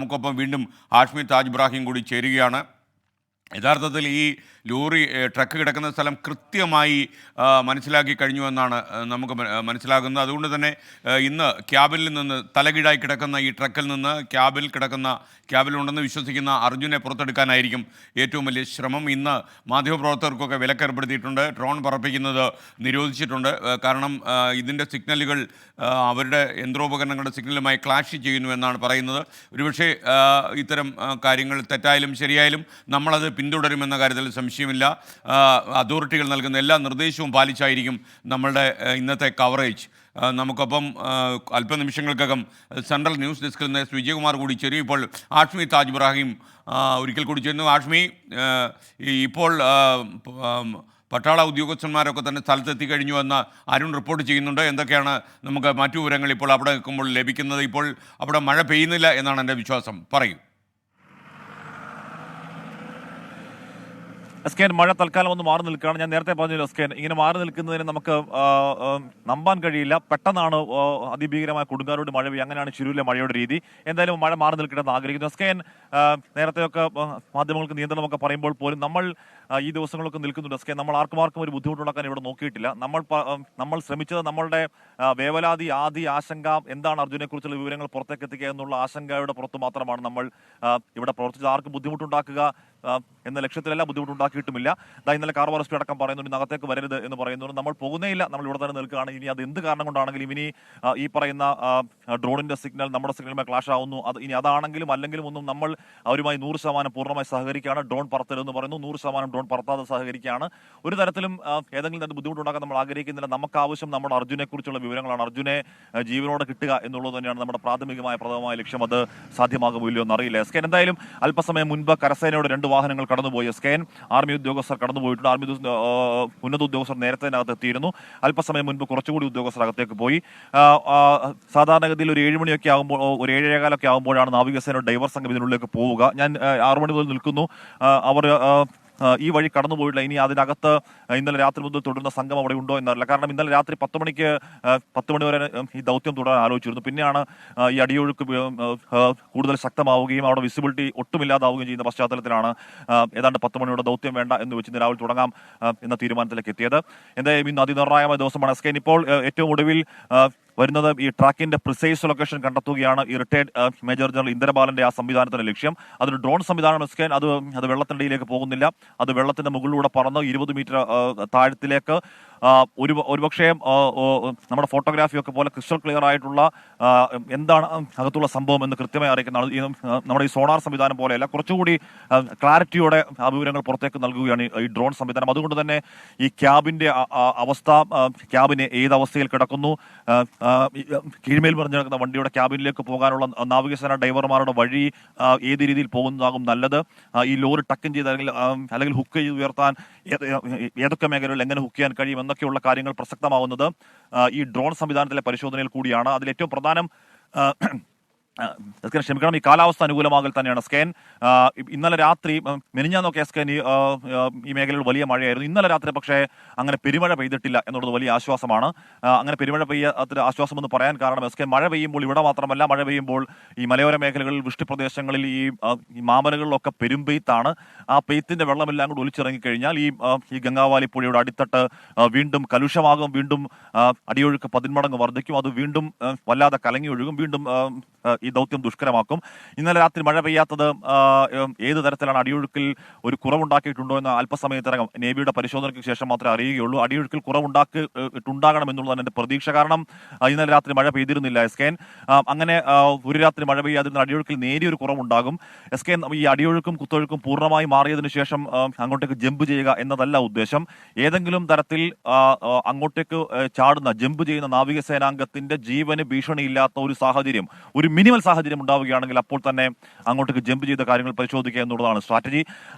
നമുക്കൊപ്പം വീണ്ടും ഹാഷ്മി താജ് ഇബ്രാഹിം കൂടി ചേരുകയാണ്. യഥാർത്ഥത്തിൽ ഈ ലോറി ട്രക്ക് കിടക്കുന്ന സ്ഥലം കൃത്യമായി മനസ്സിലാക്കി കഴിഞ്ഞുവെന്നാണ് നമുക്ക് മനസ്സിലാകുന്നത്. അതുകൊണ്ട് തന്നെ ഇന്ന് ക്യാബിൽ നിന്ന് തലകീഴായി കിടക്കുന്ന ഈ ട്രക്കിൽ നിന്ന് ക്യാബിലുണ്ടെന്ന് വിശ്വസിക്കുന്ന അർജുനെ പുറത്തെടുക്കാനായിരിക്കും ഏറ്റവും വലിയ ശ്രമം. ഇന്ന് മാധ്യമപ്രവർത്തകർക്കൊക്കെ വിലക്കേർപ്പെടുത്തിയിട്ടുണ്ട്. ഡ്രോൺ പറപ്പിക്കുന്നത് നിരോധിച്ചിട്ടുണ്ട്. കാരണം ഇതിൻ്റെ സിഗ്നലുകൾ അവരുടെ യന്ത്രോപകരണങ്ങളുടെ സിഗ്നലുമായി ക്ലാഷ് ചെയ്യുന്നു എന്നാണ് പറയുന്നത്. ഒരുപക്ഷെ ഇത്തരം കാര്യങ്ങൾ തെറ്റായാലും ശരിയായാലും നമ്മളത് പിന്തുടരുമെന്ന കാര്യത്തിൽ സംശയമില്ല. അതോറിറ്റികൾ നൽകുന്ന എല്ലാ നിർദ്ദേശവും പാലിച്ചായിരിക്കും നമ്മളുടെ ഇന്നത്തെ കവറേജ്. നമുക്കൊപ്പം അല്പനിമിഷങ്ങൾക്കകം സെൻട്രൽ ന്യൂസ് ഡെസ്കിൽ നിന്ന് വിജയകുമാർ കൂടി ചേരും. ഇപ്പോൾ ഹാഷ്മി താജ് ഇബ്രാഹിം ഒരിക്കൽ കൂടി ചേരുന്നു. ഹാഷ്മി, ഇപ്പോൾ പട്ടാള ഉദ്യോഗസ്ഥന്മാരൊക്കെ തന്നെ സ്ഥലത്തെത്തി കഴിഞ്ഞു എന്ന് അരുൺ റിപ്പോർട്ട് ചെയ്യുന്നുണ്ട്. എന്തൊക്കെയാണ് നമുക്ക് മറ്റു വിവരങ്ങൾ ഇപ്പോൾ അവിടെ നിൽക്കുമ്പോൾ ലഭിക്കുന്നത്? ഇപ്പോൾ അവിടെ മഴ പെയ്യുന്നില്ല എന്നാണ് എൻ്റെ വിശ്വാസം. പറയൂ. എസ്കേൻ, മഴ തൽക്കാലം ഒന്ന് മാറി നിൽക്കുകയാണ്. ഞാൻ നേരത്തെ പറഞ്ഞല്ലോ എസ്കേൻ, ഇങ്ങനെ മാറി നിൽക്കുന്നതിന് നമുക്ക് നമ്പാൻ കഴിയില്ല. പെട്ടെന്നാണ് അതിഭീകരമായ കൊടുങ്കാരോട് മഴ പെയ്യുക. അങ്ങനെയാണ് ശിരൂരിലെ മഴയുടെ രീതി. എന്തായാലും മഴ മാറി നിൽക്കണമെന്ന് ആഗ്രഹിക്കുന്നു. എസ്കേൻ, നേരത്തെയൊക്കെ മാധ്യമങ്ങൾക്ക് നിയന്ത്രണമൊക്കെ പറയുമ്പോൾ പോലും നമ്മൾ ഈ ദിവസങ്ങളൊക്കെ നിൽക്കുന്നുണ്ട് എസ്കേൻ. നമ്മൾ ആർക്കും ഒരു ബുദ്ധിമുട്ടുണ്ടാക്കാൻ ഇവിടെ നോക്കിയിട്ടില്ല. നമ്മൾ ശ്രമിച്ചത് നമ്മളുടെ വേവലാതി, ആശങ്ക എന്താണ് അർജുനെ കുറിച്ചുള്ള വിവരങ്ങൾ പുറത്തേക്ക് എത്തിക്കുക എന്നുള്ള ആശങ്കയുടെ പുറത്ത് മാത്രമാണ് നമ്മൾ ഇവിടെ പ്രവർത്തിച്ചത്. ആർക്കും ബുദ്ധിമുട്ടുണ്ടാക്കുക എന്ന ലക്ഷ്യത്തിലല്ല, ബുദ്ധിമുട്ടുണ്ടാക്കിയിട്ടുമില്ല. ഇന്നലെ കാർവാർ എസ് പി അടക്കം പറയുന്നുണ്ട് അകത്തേക്ക് വരരുത് എന്ന് പറയുന്നുണ്ട്. നമ്മൾ പോകുന്നേയില്ല, നമ്മൾ ഇവിടെ തന്നെ നിൽക്കുകയാണ്. ഇനി അത് എന്ത് കാരണം കൊണ്ടാണെങ്കിലും ഇനി ഈ പറയുന്ന ഡ്രോണിന്റെ സിഗ്നൽ നമ്മുടെ സിഗ്നലുമായി ക്ലാഷ് ആവുന്നു, ഇനി അതാണെങ്കിലും അല്ലെങ്കിലും ഒന്നും നമ്മൾ അവരുമായി 100% പൂർണ്ണമായി സഹകരിക്കുകയാണ്. ഡ്രോൺ പറത്തരുതെന്ന് പറയുന്നു, 100% ഡ്രോൺ പറത്താതെ സഹകരിക്കുകയാണ്. ഒരു തരത്തിലും ഏതെങ്കിലും തരത്തിൽ ബുദ്ധിമുട്ടുണ്ടാക്കാൻ നമ്മൾ ആഗ്രഹിക്കുന്നില്ല. നമുക്ക് ആവശ്യം നമ്മുടെ അർജുനെ കുറിച്ചുള്ള വിവരങ്ങളാണ്. അർജുനെ ജീവനോടെ കിട്ടുക എന്നുള്ളത് തന്നെയാണ് നമ്മുടെ പ്രഥമമായ ലക്ഷ്യം. അത് സാധ്യമാകുമോ ഇല്ലയോ എന്നറിയില്ല. എസ്കേൻ, എന്തായാലും അല്പസമയം മുൻപ് കരസേനയുടെ 2 വാഹനങ്ങൾ കടന്നുപോയി എസ്കേൻ. ആർമി ഉദ്യോഗസ്ഥർ കടന്നുപോയിട്ടുണ്ട്. ആർമി ഉന്നത ഉദ്യോഗസ്ഥർ നേരത്തെ അതിനകത്ത് എത്തിയിരുന്നു. അല്പസമയം മുൻപ് കുറച്ചുകൂടി ഉദ്യോഗസ്ഥർ അകത്തേക്ക് പോയി. സാധാരണഗതിയിൽ ഒരു 7 മണിയൊക്കെ ആകുമ്പോൾ, ഒരു 7:15 ആകുമ്പോഴാണ് നാവികസേന ഡൈവർ സംഘം ഇതിനുള്ളിലേക്ക് പോവുക. ഞാൻ 6 മണി മുതൽ നിൽക്കുന്നു. അവർ ഈ വഴി കടന്നുപോയിട്ടില്ല. ഇനി അതിനകത്ത് ഇന്നലെ രാത്രി മുതൽ തുടരുന്ന സംഘം അവിടെ ഉണ്ടോ എന്നറിയില്ല. കാരണം ഇന്നലെ രാത്രി 10 മണി വരെ ഈ ദൗത്യം തുടരാൻ ആലോചിച്ചിരുന്നു. പിന്നെയാണ് ഈ അടിയൊഴുക്ക് കൂടുതൽ ശക്തമാവുകയും അവിടെ വിസിബിലിറ്റി ഒട്ടുമില്ലാതാവുകയും ചെയ്യുന്ന പശ്ചാത്തലത്തിലാണ് ഏതാണ്ട് 10 മണിയോടെ ദൗത്യം വേണ്ട എന്ന് വെച്ച് ഇന്ന് രാവിലെ തുടങ്ങാം എന്ന തീരുമാനത്തിലേക്ക് എത്തിയത്. എന്തായാലും ഇന്ന് അതിനിർണായകമായ ദിവസമാണ് എസ്കേൻ. ഇപ്പോൾ ഏറ്റവും ഒടുവിൽ വരുന്നത് ഈ ട്രാക്കിന്റെ പ്രിസൈസ് ലൊക്കേഷൻ കണ്ടെത്തുകയാണ് ഈ റിട്ടയർഡ് മേജർ ജനറൽ ഇന്ദ്രബാലന്റെ ആ സംവിധാനത്തിന്റെ ലക്ഷ്യം. അതൊരു ഡ്രോൺ സംവിധാനം എസ്കേൻ. അത് വെള്ളത്തിനടിയിലേക്ക് പോകുന്നില്ല. അത് വെള്ളത്തിന്റെ മുകളിലൂടെ പറന്ന് 20 മീറ്റർ താഴത്തിലേക്ക് ഒരുപക്ഷേ നമ്മുടെ ഫോട്ടോഗ്രാഫിയൊക്കെ പോലെ ക്രിസ്റ്റൽ ക്ലിയർ ആയിട്ടുള്ള എന്താണ് അകത്തുള്ള സംഭവം എന്ന് കൃത്യമായി അറിയിക്കുന്നതാണ്. നമ്മുടെ ഈ സോണാർ സംവിധാനം പോലെയല്ല, കുറച്ചുകൂടി ക്ലാരിറ്റിയോടെ ആ വിവരങ്ങൾ പുറത്തേക്ക് നൽകുകയാണ് ഈ ഡ്രോൺ സംവിധാനം. അതുകൊണ്ട് തന്നെ ഈ ക്യാബിന്റെ അവസ്ഥ, ക്യാബിന് ഏത് അവസ്ഥയിൽ കിടക്കുന്നു, കീഴ്മേൽ പറഞ്ഞു കിടക്കുന്ന വണ്ടിയുടെ ക്യാബിനിലേക്ക് പോകാനുള്ള നാവികസേന ഡൈവർമാരുടെ വഴി ഏത് രീതിയിൽ പോകുന്നതാകും നല്ലത്, ഈ ലോറി ടക്കൻ ചെയ്ത് അല്ലെങ്കിൽ ഹുക്ക് ചെയ്ത് ഉയർത്താൻ ഏതൊക്കെ മേഖലകളിൽ എങ്ങനെ ഹുക്ക് ചെയ്യാൻ കഴിയും എന്നൊക്കെയുള്ള കാര്യങ്ങൾ പ്രസക്തമാവുന്നത് ഈ ഡ്രോൺ സംവിധാനത്തിലെ പരിശോധനയിൽ കൂടിയാണ്. അതിലേറ്റവും പ്രധാനം ക്ഷമിക്കണം, ഈ കാലാവസ്ഥ അനുകൂലമാകൽ തന്നെയാണ് സ്കേൻ. ഇന്നലെ രാത്രി മെനിഞ്ഞാന്നൊക്കെ സ്കേൻ ഈ മേഖലയിൽ വലിയ മഴയായിരുന്നു. ഇന്നലെ രാത്രി പക്ഷേ അങ്ങനെ പെരുമഴ പെയ്തിട്ടില്ല എന്നുള്ളത് വലിയ ആശ്വാസമാണ്. അങ്ങനെ പെരുമഴ പെയ്യാത്ത ആശ്വാസം എന്ന് പറയാൻ കാരണം സ്കേൻ, മഴ പെയ്യുമ്പോൾ ഇവിടെ മാത്രമല്ല, മഴ പെയ്യുമ്പോൾ ഈ മലയോര മേഖലകളിൽ, വൃഷ്ടിപ്രദേശങ്ങളിൽ, ഈ മാമലകളിലൊക്കെ പെരുമ്പെയ്ത്താണ്. ആ പെയ്ത്തിന്റെ വെള്ളമെല്ലാം കൂടി ഒലിച്ചിറങ്ങിക്കഴിഞ്ഞാൽ ഈ ഗംഗാവാലി പുഴയുടെ അടിത്തട്ട് വീണ്ടും കലുഷമാകും, വീണ്ടും അടിയൊഴുക്ക് 10 മടങ്ങ് വർദ്ധിക്കും, അത് വീണ്ടും വല്ലാതെ കലങ്ങി ഒഴുകും, വീണ്ടും ഈ ദൗത്യം ദുഷ്കരമാക്കും. ഇന്നലെ രാത്രി മഴ പെയ്യാത്തത് ഏത് തരത്തിലാണ് അടിയൊഴുക്കിൽ ഒരു കുറവുണ്ടാക്കിയിട്ടുണ്ടോ എന്ന് അല്പസമയത്തിനകം നേവിയുടെ പരിശോധനയ്ക്ക് ശേഷം മാത്രമേ അറിയുകയുള്ളൂ. അടിയൊഴുക്കിൽ കുറവുണ്ടാകണം എന്നുള്ളതാണ് എന്റെ പ്രതീക്ഷ. കാരണം ഇന്നലെ രാത്രി മഴ പെയ്തിരുന്നില്ല എസ്കേൻ. അങ്ങനെ ഒരു രാത്രി മഴ പെയ്യാതിരുന്ന അടിയൊഴുക്കിൽ നേരിയൊരു കുറവുണ്ടാകും എസ്കേൻ. ഈ അടിയൊഴുക്കും കുത്തൊഴുക്കും പൂർണ്ണമായി മാറിയതിനു ശേഷം അങ്ങോട്ടേക്ക് ജമ്പ് ചെയ്യുക എന്നതല്ല ഉദ്ദേശം. ഏതെങ്കിലും തരത്തിൽ അങ്ങോട്ടേക്ക് ജമ്പ് ചെയ്യുന്ന നാവികസേനാംഗത്തിന്റെ ജീവന് ഭീഷണിയില്ലാത്ത ഒരു സാഹചര്യം, ഒരു മിനിമൽ സാഹചര്യം ഉണ്ടാവുകയാണെങ്കിൽ അപ്പോൾ തന്നെ അങ്ങോട്ടേക്ക് ജമ്പ് ചെയ്ത കാര്യങ്ങൾ പരിശോധിക്കുക എന്നുള്ളതാണ് സ്ട്രാറ്റജി.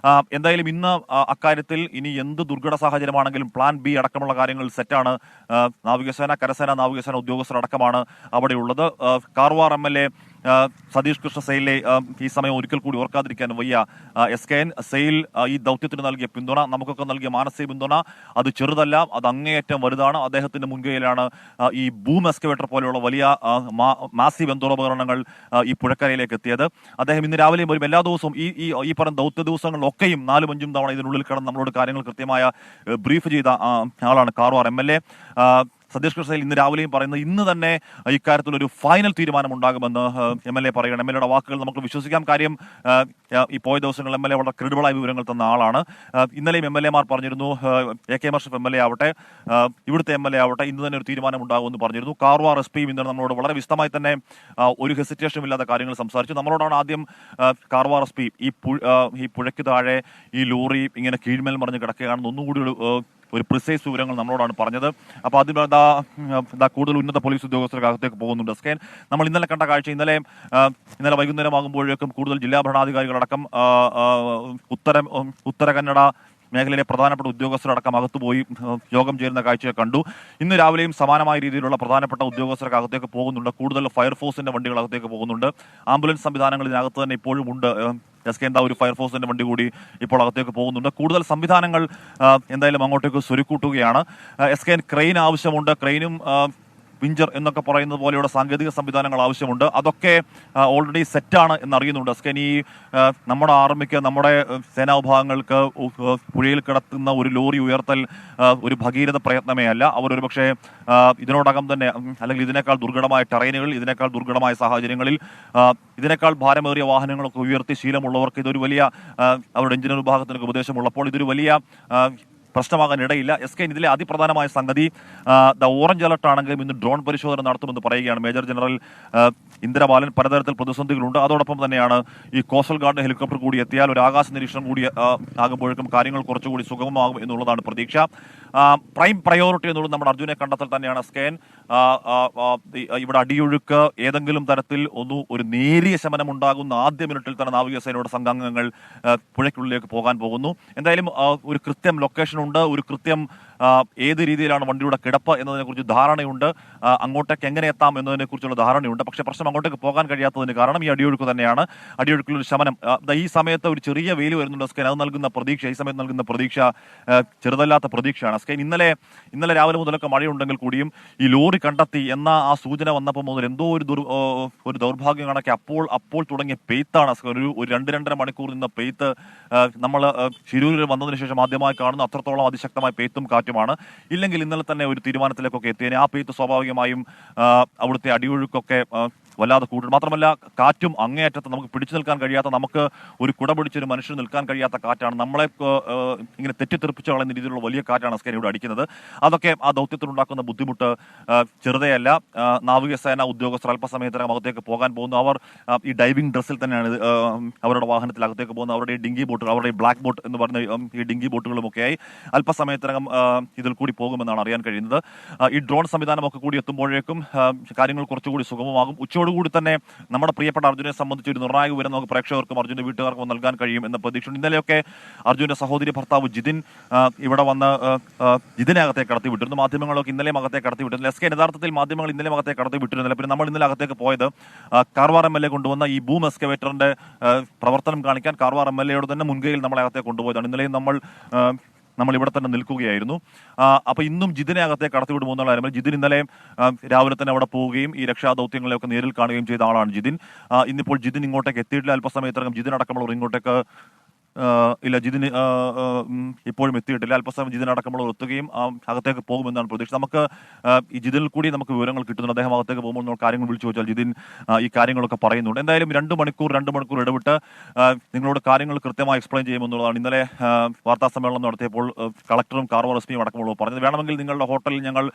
എന്തായാലും ഇന്ന് അക്കാര്യത്തിൽ ഇനി എന്ത് ദുർഘട സാഹചര്യമാണെങ്കിലും പ്ലാൻ ബി അടക്കമുള്ള കാര്യങ്ങൾ സെറ്റാണ്. നാവികസേന, കരസേന, നാവികസേന ഉദ്യോഗസ്ഥർ അടക്കമാണ് അവിടെയുള്ളത്. കാർവാർ MLA സതീഷ് കൃഷ്ണ സെയിലെ ഈ സമയം ഒരിക്കൽ കൂടി ഓർക്കാതിരിക്കാൻ വയ്യ. SKN സെയിൽ ഈ ദൗത്യത്തിന് നൽകിയ പിന്തുണ, നമുക്കൊക്കെ നൽകിയ മാനസിക പിന്തുണ അത് ചെറുതല്ല, അത് അങ്ങേയറ്റം വലുതാണ്. അദ്ദേഹത്തിന്റെ മുൻകൈയിലാണ് ഈ ബൂം എക്സ്കവേറ്റർ പോലെയുള്ള വലിയ മാസീവ് യന്ത്രോപകരണങ്ങൾ ഈ പുഴക്കരയിലേക്ക് എത്തിയത്. അദ്ദേഹം ഇന്ന് രാവിലെയും വരും. എല്ലാ ദിവസവും ഈ പറഞ്ഞ ദൗത്യ ദിവസങ്ങളിലൊക്കെയും 4-5 തവണ ഇതിനുള്ളിൽ കിടന്ന് നമ്മളോട് കാര്യങ്ങൾ കൃത്യമായ ബ്രീഫ് ചെയ്ത ആളാണ് കാർവാർ MLA. സതീഷ് കൃഷ്ണയിൽ ഇന്ന് രാവിലെയും പറയുന്നത് ഇന്ന് തന്നെ ഇക്കാര്യത്തിൽ ഒരു ഫൈനൽ തീരുമാനം ഉണ്ടാകുമെന്ന് MLA പറയുകയാണ്. MLAയുടെ വാക്കുകൾ നമുക്ക് വിശ്വസിക്കാം. കാര്യം ഈ പോയ ദിവസങ്ങളിൽ MLA വളരെ ക്രെഡിബിളായ വിവരങ്ങൾ തന്ന ആളാണ്. ഇന്നലെയും MLAമാർ പറഞ്ഞിരുന്നു, AK മർഷഫ് MLA ആവട്ടെ, ഇവിടുത്തെ MLA ആവട്ടെ, ഇന്ന് തന്നെ ഒരു തീരുമാനം ഉണ്ടാകുമെന്ന് പറഞ്ഞിരുന്നു. കാർവാർ SP ഇന്നലെ നമ്മളോട് വളരെ വിശദമായി തന്നെ ഒരു ഹെസിറ്റേഷനും ഇല്ലാത്ത കാര്യങ്ങൾ സംസാരിച്ചു. നമ്മളോടാണ് ആദ്യം കാർവാർ SP ഈ പുഴയ്ക്ക് താഴെ ഈ ലോറി ഇങ്ങനെ കീഴ്മേൽ മറിഞ്ഞ് കിടക്കുകയാണെന്ന് ഒന്നുകൂടി ഒരു പ്രിസൈസ് വിവരങ്ങൾ നമ്മളോടാണ് പറഞ്ഞത്. അപ്പോൾ അതിൽ കൂടുതൽ ഉന്നത പോലീസ് ഉദ്യോഗസ്ഥർക്ക് അകത്തേക്ക് പോകുന്നുണ്ട്. SKN നമ്മൾ ഇന്നലെ കണ്ട കാഴ്ച, ഇന്നലെ വൈകുന്നേരമാകുമ്പോഴേക്കും കൂടുതൽ ജില്ലാ ഭരണാധികാരികളടക്കം ഉത്തര കന്നഡ മേഖലയിലെ പ്രധാനപ്പെട്ട ഉദ്യോഗസ്ഥരടക്കം അകത്തുപോയി യോഗം ചേരുന്ന കാഴ്ചയെ കണ്ടു. ഇന്ന് രാവിലെയും സമാനമായ രീതിയിലുള്ള പ്രധാനപ്പെട്ട ഉദ്യോഗസ്ഥർക്ക് അകത്തേക്ക് പോകുന്നുണ്ട്. കൂടുതൽ ഫയർഫോഴ്സിന്റെ വണ്ടികൾ അകത്തേക്ക് പോകുന്നുണ്ട്. ആംബുലൻസ് സംവിധാനങ്ങൾ ഇതിനകത്ത് തന്നെ ഇപ്പോഴും ഉണ്ട്. SKN ഒരു ഫയർഫോഴ്സിന്റെ വണ്ടി കൂടി ഇപ്പോൾ അകത്തേക്ക് പോകുന്നുണ്ട്. കൂടുതൽ സംവിധാനങ്ങൾ എന്തായാലും അങ്ങോട്ടേക്ക് സ്വരുക്കൂട്ടുകയാണ്. SKN ക്രെയിൻ ആവശ്യമുണ്ട്. ക്രെയിനും വിഞ്ചർ എന്നൊക്കെ പറയുന്നത് പോലെയുള്ള സാങ്കേതിക സംവിധാനങ്ങൾ ആവശ്യമുണ്ട്. അതൊക്കെ ഓൾറെഡി സെറ്റാണ് എന്നറിയുന്നുണ്ട്. SKN നമ്മുടെ ആർമിക്ക്, നമ്മുടെ സേനാ വിഭാഗങ്ങൾക്ക് പുഴയിൽ കിടത്തുന്ന ഒരു ലോറി ഉയർത്തൽ ഒരു ഭഗീരഥ പ്രയത്നമേ അല്ല. അവർ ഒരുപക്ഷെ ഇതിനോടകം തന്നെ, അല്ലെങ്കിൽ ഇതിനേക്കാൾ ദുർഘടമായ ടെറൈനുകൾ, ഇതിനേക്കാൾ ദുർഘടമായ സാഹചര്യങ്ങളിൽ ഇതിനേക്കാൾ ഭാരമേറിയ വാഹനങ്ങളൊക്കെ ഉയർത്തി ശീലമുള്ളവർക്ക് ഇതൊരു വലിയ, അവരുടെ എഞ്ചിനീയർ വിഭാഗത്തിനൊക്കെ ഉപദേശമുള്ളപ്പോൾ ഇതൊരു വലിയ പ്രശ്നമാകാൻ ഇടയില്ല. SKN ഇതിലെ അതിപ്രധാനമായ സംഗതി ഓറഞ്ച് അലർട്ട് ആണെങ്കിലും ഇന്ന് ഡ്രോൺ പരിശോധന നടത്തുമെന്ന് പറയുകയാണ് മേജർ ജനറൽ ഇന്ദ്രബാലൻ. പലതരത്തിൽ പ്രതിസന്ധികളുണ്ട്. അതോടൊപ്പം തന്നെയാണ് ഈ കോസ്റ്റൽ ഗാർഡ് ഹെലികോപ്റ്റർ കൂടി എത്തിയാൽ, ഒരു ആകാശ നിരീക്ഷണം കൂടി ആകുമ്പോഴേക്കും കാര്യങ്ങൾ കുറച്ചുകൂടി സുഗമമാകും എന്നുള്ളതാണ് പ്രതീക്ഷ. പ്രൈം പ്രയോറിറ്റി എന്നുള്ളത് നമ്മുടെ അർജുനെ കണ്ടെത്തൽ തന്നെയാണ്. SKN ഇവിടെ അടിയൊഴുക്ക് ഏതെങ്കിലും തരത്തിൽ ഒരു നേരിയ ശമനം ഉണ്ടാകുന്ന ആദ്യ മിനിറ്റിൽ തന്നെ നാവികസേനയുടെ സംഘാംഗങ്ങൾ പുഴയ്ക്കുള്ളിലേക്ക് പോകാൻ പോകുന്നു. എന്തായാലും ഒരു കൃത്യം ലൊക്കേഷൻ ഉണ്ട്, ഒരു കൃത്യം ഏത് രീതിയിലാണ് വണ്ടിയുടെ കിടപ്പ് എന്നതിനെക്കുറിച്ച് ധാരണയുണ്ട്, അങ്ങോട്ടേക്ക് എങ്ങനെ എത്താം എന്നതിനെക്കുറിച്ചുള്ള ധാരണയുണ്ട്. പക്ഷേ പ്രശ്നം അങ്ങോട്ടേക്ക് പോകാൻ കഴിയാത്തതിന് കാരണം ഈ അടിയൊഴുക്ക് തന്നെയാണ്. അടിയൊഴുക്കിലൊരു ശമനം ഈ സമയത്ത് ഒരു ചെറിയ വെയിൽ വരുന്നുണ്ട്. SKN അത് നൽകുന്ന പ്രതീക്ഷ, ഈ സമയത്ത് നൽകുന്ന പ്രതീക്ഷ ചെറുതല്ലാത്ത പ്രതീക്ഷയാണ്. SKN ഇന്നലെ രാവിലെ മുതലൊക്കെ മഴയുണ്ടെങ്കിൽ കൂടിയും ഈ ലോറി കണ്ടെത്തി എന്ന ആ സൂചന വന്നപ്പോൾ മുതൽ എന്തോ ഒരു ദൗർഭാഗ്യം കണക്കെ അപ്പോൾ തുടങ്ങിയ പെയ്ത്താണ്. ഒരു 2-2.5 മണിക്കൂർ നിന്ന പെയ്ത്ത് നമ്മൾ ശിരൂരിൽ വന്നതിന് ശേഷം ആദ്യമായി കാണുന്ന അത്രത്തോളം അതിശക്തമായ പെയ്ത്തും കാറ്റുമാണ്. ഇല്ലെങ്കിൽ ഇന്നലെ തന്നെ ഒരു തീരുമാനത്തിലേക്കൊക്കെ എത്തിയതിനെ. ആ പെയ്ത്ത് സ്വാഭാവികമായും അവിടുത്തെ അടിയൊഴുക്കൊക്കെ വല്ലാതെ കൂടുതൽ. മാത്രമല്ല കാറ്റും അങ്ങേയറ്റത്ത് നമുക്ക് പിടിച്ചു നിൽക്കാൻ കഴിയാത്ത, നമുക്ക് ഒരു കുട പിടിച്ചൊരു മനുഷ്യന് നിൽക്കാൻ കഴിയാത്ത കാറ്റാണ്. നമ്മളെ ഇങ്ങനെ തെറ്റിത്തെറിപ്പിച്ച് കളയുന്ന രീതിയിലുള്ള വലിയ കാറ്റാണ് SKN ഇവിടെ അടിക്കുന്നത്. അതൊക്കെ ആ ദൗത്യത്തിനുണ്ടാക്കുന്ന ബുദ്ധിമുട്ട് ചെറുതേയല്ല. നാവികസേന ഉദ്യോഗസ്ഥർ അല്പസമയത്തിനകം അകത്തേക്ക് പോകാൻ പോകുന്നു. അവർ ഈ ഡൈവിംഗ് ഡ്രസ്സിൽ തന്നെയാണ് അവരുടെ വാഹനത്തിൽ അകത്തേക്ക് പോകുന്നത്. അവരുടെ ഡിങ്കി ബോട്ടുകൾ, അവരുടെ ബ്ലാക്ക് ബോട്ട് എന്ന് പറഞ്ഞ ഈ ഡിങ്കി ബോട്ടുകളുമൊക്കെയായി അല്പസമയത്തിനകം ഇതിൽ കൂടി പോകുമെന്നാണ് അറിയാൻ കഴിയുന്നത്. ഈ ഡ്രോൺ സംവിധാനമൊക്കെ കൂടി എത്തുമ്പോഴേക്കും കാര്യങ്ങൾ കുറച്ചുകൂടി സുഗമമാകും. ഉച്ചയോടുകൂടി തന്നെ നമ്മുടെ പ്രിയപ്പെട്ട അർജുനെ സംബന്ധിച്ച് ഒരു നിർണായക വിവരം നമുക്ക് പ്രേക്ഷകർക്കും അർജുന്റെ വീട്ടുകാർക്കും നൽകാൻ കഴിയും എന്ന പ്രതീക്ഷയുണ്ട്. ഇന്നലെയൊക്കെ അർജുന്റെ സഹോദരി ഭർത്താവ് ജിതിൻ ഇവിടെ വന്ന് ജിതിനെ അകത്തേക്ക് കടത്തിവിട്ടിരുന്നു. മാധ്യമങ്ങളൊക്കെ ഇന്നലെയും അകത്തേക്ക് കടത്തിവിട്ടിരുന്നു. SKN യഥാർത്ഥത്തിൽ മാധ്യമങ്ങൾ ഇന്നലെയും അകത്തേക്ക് കടത്തിവിട്ടിരുന്നില്ല. പിന്നെ നമ്മൾ ഇന്നലെ അകത്തേക്ക് പോയത് കാർവാർ MLA കൊണ്ടുവന്ന ഈ ബൂം എക്സ്കവേറ്ററിന്റെ പ്രവർത്തനം കാണിക്കാൻ കാർവാർ MLAയോട് തന്നെ മുൻകൈയിൽ നമ്മളെ അകത്തേക്ക് കൊണ്ടുപോയതാണ്. ഇന്നലെയും നമ്മൾ ഇവിടെ തന്നെ നിൽക്കുകയായിരുന്നു. അപ്പോൾ ഇന്നും ജിതിനെ അകത്തേക്ക് കടത്തിവിടുമെന്നുള്ള കാര്യം. ജിതിൻ ഇന്നലെ രാവിലെ തന്നെ അവിടെ പോവുകയും ഈ രക്ഷാദൗത്യങ്ങളെയൊക്കെ നേരിൽ കാണുകയും ചെയ്ത ആളാണ് ജിതിൻ. ഇന്നിപ്പോൾ ജിതിൻ ഇങ്ങോട്ടേക്ക് എത്തിയിട്ടില്ല. അല്പസമയത്തിനകം ജിതിൻ അടക്കമുള്ളവർ ഇങ്ങോട്ടേക്ക് ഇല്ല, ജിതിന് ഇപ്പോഴും എത്തിയിട്ടില്ല. അല്പസമയം ജിതിനടക്കമുള്ളവർ എത്തുകയും അകത്തേക്ക് പോകുമെന്നാണ് പ്രതീക്ഷ. നമുക്ക് ഈ ജിതിനിൽ കൂടി നമുക്ക് വിവരങ്ങൾ കിട്ടുന്നുണ്ട്. അദ്ദേഹം അകത്തേക്ക് പോകുമ്പോൾ നമ്മൾ കാര്യങ്ങൾ വിളിച്ചു ചോദിച്ചാൽ ജിതിൻ ഈ കാര്യങ്ങളൊക്കെ പറയുന്നുണ്ട്. എന്തായാലും 2 മണിക്കൂർ ഇടവിട്ട് നിങ്ങളോട് കാര്യങ്ങൾ കൃത്യമായി എക്സ്പ്ലെയിൻ ചെയ്യുമെന്നുള്ളതാണ് ഇന്നലെ വാർത്താ സമ്മേളനം നടത്തിയപ്പോൾ കളക്ടറും കാർവാർ SP അടക്കമുള്ളവർ പറഞ്ഞത്. വേണമെങ്കിൽ നിങ്ങളുടെ ഹോട്ടലിൽ ഞങ്ങൾ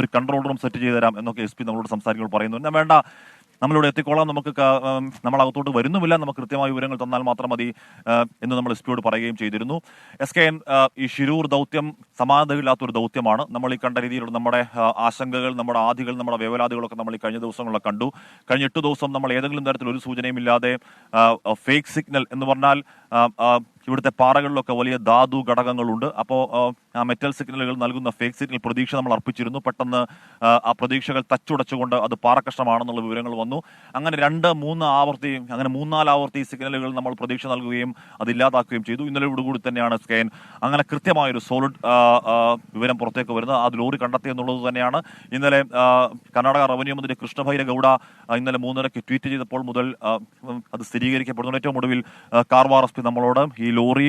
ഒരു കൺട്രോൾ റൂം സെറ്റ് ചെയ്ത് തരാം എന്നൊക്കെ SP നമ്മളോട് സംസാരിക്കുമ്പോൾ പറയുന്നു. എന്നാൽ വേണ്ട, നമ്മളിവിടെ എത്തിക്കോളാം, നമ്മൾ അകത്തോട്ട് വരുന്നുമില്ല, നമുക്ക് കൃത്യമായ വിവരങ്ങൾ തന്നാൽ മാത്രം മതി എന്ന് നമ്മൾ SP യോട് പറയുകയും ചെയ്തിരുന്നു. SKN ഈ ശിരൂർ ദൗത്യം സമാനതയില്ലാത്തൊരു ദൗത്യമാണ്. നമ്മൾ ഈ കണ്ട രീതിയിലുള്ള നമ്മുടെ ആശങ്കകൾ, നമ്മുടെ ആധികൾ, നമ്മുടെ വേവലാതികളൊക്കെ നമ്മൾ ഈ കഴിഞ്ഞ ദിവസങ്ങളിലൊക്കെ കണ്ടു. കഴിഞ്ഞ 8 ദിവസം നമ്മൾ ഏതെങ്കിലും തരത്തിൽ ഒരു സൂചനയും ഇല്ലാതെ ഫേക്ക് സിഗ്നൽ എന്ന് പറഞ്ഞാൽ ഇവിടുത്തെ പാറകളിലൊക്കെ വലിയ ധാതു ഘടകങ്ങളുണ്ട്. അപ്പോൾ ആ മെറ്റൽ സിഗ്നലുകൾ നൽകുന്ന ഫേക്ക് സിഗ്നൽ പ്രതീക്ഷ നമ്മൾ അർപ്പിച്ചിരുന്നു. പെട്ടെന്ന് ആ പ്രതീക്ഷകൾ തച്ചുടച്ചുകൊണ്ട് അത് പാറക്കഷ്ണമാണെന്നുള്ള വിവരങ്ങൾ വന്നു. അങ്ങനെ 2-3 ആവർത്തി, അങ്ങനെ 3-4 ആവർത്തി സിഗ്നലുകൾ നമ്മൾ പ്രതീക്ഷ നൽകുകയും അത് ഇല്ലാതാക്കുകയും ചെയ്തു. ഇന്നലെയോടുകൂടി തന്നെയാണ് സ്കൈൻ അങ്ങനെ കൃത്യമായൊരു സോളിഡ് വിവരം പുറത്തേക്ക് വരുന്നത്. അത് ലോറി കണ്ടെത്തി എന്നുള്ളത് തന്നെയാണ്. ഇന്നലെ കർണാടക റവന്യൂ മന്ത്രി കൃഷ്ണഭൈര ഗൌഡ ഇന്നലെ 3:30 ട്വീറ്റ് ചെയ്തപ്പോൾ മുതൽ അത് സ്ഥിരീകരിക്കപ്പെടുന്നു. ഏറ്റവും ഒടുവിൽ കാർവാർ എസ് പി നമ്മളോട് ഈ ലോറി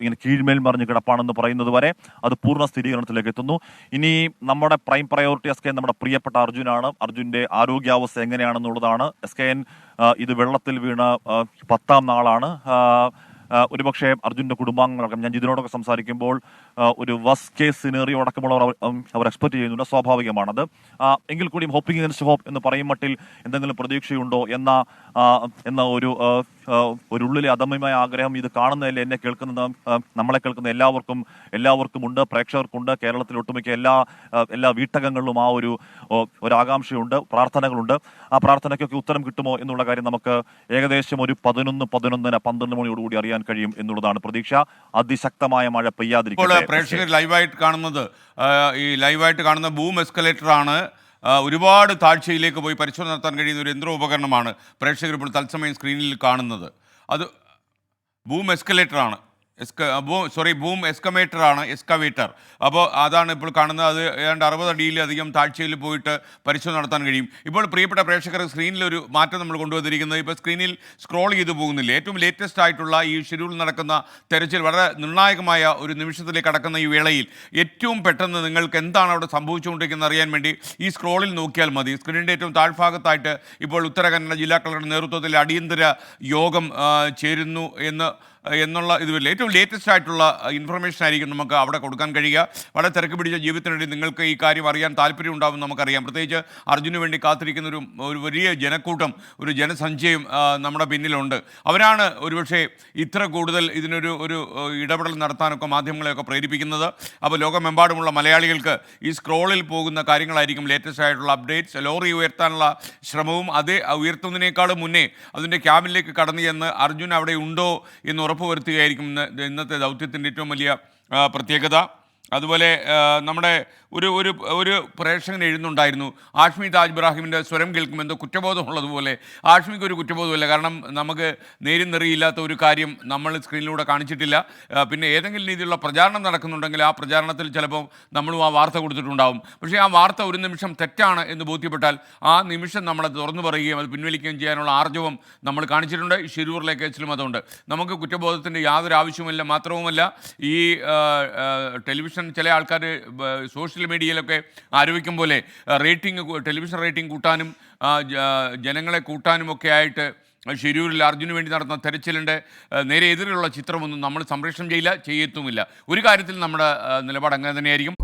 ഇങ്ങനെ കീഴ്മേൽ മറിഞ്ഞ് കിടപ്പാണെന്ന് പറയുന്നത് വരെ അത് പൂർണ്ണ സ്ഥിരീകരണത്തിലേക്ക് എത്തുന്നു. ഇനി നമ്മുടെ പ്രൈം പ്രയോറിറ്റി എസ് കെ നമ്മുടെ പ്രിയപ്പെട്ട അർജുനാണ്. അർജുന്റെ ആരോഗ്യാവസ്ഥ എങ്ങനെയാണെന്നുള്ളതാണ്. എസ് കെ എൻ ഇത് വെള്ളത്തിൽ വീണ 10ാം നാളാണ്. ഒരുപക്ഷെ അർജുന്റെ കുടുംബാംഗങ്ങളടക്കം ഞാൻ ജിതിനോടൊക്കെ സംസാരിക്കുമ്പോൾ ഒരു വസ്റ്റ് കേസ് സിനേറിയോ അടക്കമുള്ളവർ അവർ എക്സ്പെക്ട് ചെയ്യുന്നുണ്ട്. സ്വാഭാവികമാണത്. എങ്കിൽ കൂടിയും ഹോപ്പിംഗ് അഗൻസ്റ്റ് ഹോപ്പ് എന്ന് പറയും മട്ടിൽ എന്തെങ്കിലും പ്രതീക്ഷയുണ്ടോ എന്ന ഒരു ഉള്ളിലെ അദമ്യമായ ആഗ്രഹം ഇത് കാണുന്നതല്ലേ എന്നെ കേൾക്കുന്ന നമ്മളെ കേൾക്കുന്ന എല്ലാവർക്കും ഉണ്ട്, പ്രേക്ഷകർക്കുണ്ട്. കേരളത്തിൽ ഒട്ടുമിക്ക എല്ലാ വീട്ടകങ്ങളിലും ആ ഒരു ആകാംക്ഷയുണ്ട്, പ്രാർത്ഥനകളുണ്ട്. ആ പ്രാർത്ഥനയ്ക്കൊക്കെ ഉത്തരം കിട്ടുമോ എന്നുള്ള കാര്യം നമുക്ക് ഏകദേശം ഒരു 11:12 മണിയോടുകൂടി അറിയാൻ കഴിയും എന്നുള്ളതാണ് പ്രതീക്ഷ. അതിശക്തമായ മഴ പെയ്യാതിരിക്കും. പ്രേക്ഷകർ ലൈവായിട്ട് കാണുന്ന ബൂം എസ്കലേറ്റർ ആണ്. ഒരുപാട് താഴ്ചയിലേക്ക് പോയി പരിശോധന നടത്താൻ കഴിയുന്ന ഒരു യന്ത്രോപകരണമാണ് പ്രേക്ഷകർ ഇപ്പോൾ തത്സമയം സ്ക്രീനിൽ കാണുന്നത്. അത് ബൂം എസ്കലേറ്റർ ആണ്. ബൂം എസ്കവേറ്റർ ആണ്, എസ്കവേറ്റർ. അപ്പോൾ അതാണ് ഇപ്പോൾ കാണുന്നത്. അത് ഏതാണ്ട് 60 അടിയിലധികം താഴ്ചയിൽ പോയിട്ട് പരിശോധന നടത്താൻ കഴിയും. ഇപ്പോൾ പ്രിയപ്പെട്ട പ്രേക്ഷകർ സ്ക്രീനിലൊരു മാറ്റം നമ്മൾ കൊണ്ടുവന്നിരിക്കുന്നത്, ഇപ്പോൾ സ്ക്രീനിൽ സ്ക്രോൾ ചെയ്ത് പോകുന്നില്ല. ഏറ്റവും ലേറ്റസ്റ്റ് ആയിട്ടുള്ള ഈ ഷെഡ്യൂൾ നടക്കുന്ന തെരച്ചിൽ വളരെ നിർണായകമായ ഒരു നിമിഷത്തിലേക്ക് കടക്കുന്ന ഈ വേളയിൽ ഏറ്റവും പെട്ടെന്ന് നിങ്ങൾക്ക് എന്താണ് അവിടെ സംഭവിച്ചുകൊണ്ടിരിക്കുന്നത് അറിയാൻ വേണ്ടി ഈ സ്ക്രോളിൽ നോക്കിയാൽ മതി. സ്ക്രീനിൻ്റെ ഏറ്റവും താഴ്ഭാഗത്തായിട്ട് ഇപ്പോൾ ഉത്തരകന്നഡ ജില്ലാ കളക്ടറുടെ നേതൃത്വത്തിൽ അടിയന്തര യോഗം ചേരുന്നു എന്നുള്ള ഇതുവരെ ഏറ്റവും ലേറ്റസ്റ്റ് ആയിട്ടുള്ള ഇൻഫർമേഷൻ ആയിരിക്കും നമുക്ക് അവിടെ കൊടുക്കാൻ കഴിയുക. വളരെ തിരക്ക് പിടിച്ച ജീവിതത്തിനിടയിൽ നിങ്ങൾക്ക് ഈ കാര്യം അറിയാൻ താല്പര്യം ഉണ്ടാകും നമുക്കറിയാം. പ്രത്യേകിച്ച് അർജുന് വേണ്ടി കാത്തിരിക്കുന്ന ഒരു വലിയ ജനക്കൂട്ടം, ഒരു ജനസഞ്ചയം നമ്മുടെ പിന്നിലുണ്ട്. അവരാണ് ഒരുപക്ഷെ ഇത്ര കൂടുതൽ ഇതിനൊരു ഇടപെടൽ നടത്താനൊക്കെ മാധ്യമങ്ങളെയൊക്കെ പ്രേരിപ്പിക്കുന്നത്. അപ്പോൾ ലോകമെമ്പാടുമുള്ള മലയാളികൾക്ക് ഈ സ്ക്രോളിൽ പോകുന്ന കാര്യങ്ങളായിരിക്കും ലേറ്റസ്റ്റ് ആയിട്ടുള്ള അപ്ഡേറ്റ്സ്. ലോറി ഉയർത്താനുള്ള ശ്രമവും അത് ഉയർത്തുന്നതിനേക്കാളും മുന്നേ അതിൻ്റെ ക്യാബിനിലേക്ക് കടന്നു ചെന്ന് അർജുൻ അവിടെ ഉണ്ടോ എന്ന് ഉറപ്പുവരുത്തുകയായിരിക്കും ഇന്നത്തെ ദൗത്യത്തിൻ്റെ ഏറ്റവും വലിയ പ്രത്യേകത. അതുപോലെ നമ്മുടെ ഒരു പ്രേക്ഷകൻ എഴുതുന്നുണ്ടായിരുന്നു, ആഷ്മി താജ് ഇബ്രാഹിമിൻ്റെ സ്വരം കേൾക്കുമ്പോൾ എന്തോ കുറ്റബോധമുള്ളതുപോലെ. ആഷ്മിക്ക് ഒരു കുറ്റബോധമില്ല. കാരണം നമുക്ക് നേരും നെറിയില്ലാത്ത ഒരു കാര്യം നമ്മൾ സ്ക്രീനിലൂടെ കാണിച്ചിട്ടില്ല. പിന്നെ ഏതെങ്കിലും രീതിയിലുള്ള പ്രചാരണം നടക്കുന്നുണ്ടെങ്കിൽ ആ പ്രചാരണത്തിൽ ചിലപ്പോൾ നമ്മളും ആ വാർത്ത കൊടുത്തിട്ടുണ്ടാവും. പക്ഷേ ആ വാർത്ത ഒരു നിമിഷം തെറ്റാണ് എന്ന് ബോധ്യപ്പെട്ടാൽ ആ നിമിഷം നമ്മളത് തുറന്നു പറയുകയും അത് പിൻവലിക്കുകയും ചെയ്യാനുള്ള ആർജവം നമ്മൾ കാണിച്ചിട്ടുണ്ട്. ഈ ഷിരൂറിലെ കേസിലും അതുകൊണ്ട് നമുക്ക് കുറ്റബോധത്തിൻ്റെ യാതൊരു ആവശ്യവുമില്ല. മാത്രവുമല്ല, ഈ ടെലിവിഷൻ ചില ആൾക്കാർ സോഷ്യൽ മീഡിയയിലൊക്കെ ആരോപിക്കും പോലെ ടെലിവിഷൻ റേറ്റിംഗ് കൂട്ടാനും ജനങ്ങളെ കൂട്ടാനുമൊക്കെ ആയിട്ട് ഷിരൂരിൽ അർജുന് വേണ്ടി നടത്തുന്ന തെരച്ചിലിൻ്റെ നേരെ എതിരെയുള്ള ചിത്രമൊന്നും നമ്മൾ സംപ്രേഷണം ചെയ്യത്തുമില്ല. ഒരു കാര്യത്തിൽ നമ്മുടെ നിലപാട് അങ്ങനെ തന്നെയായിരിക്കും.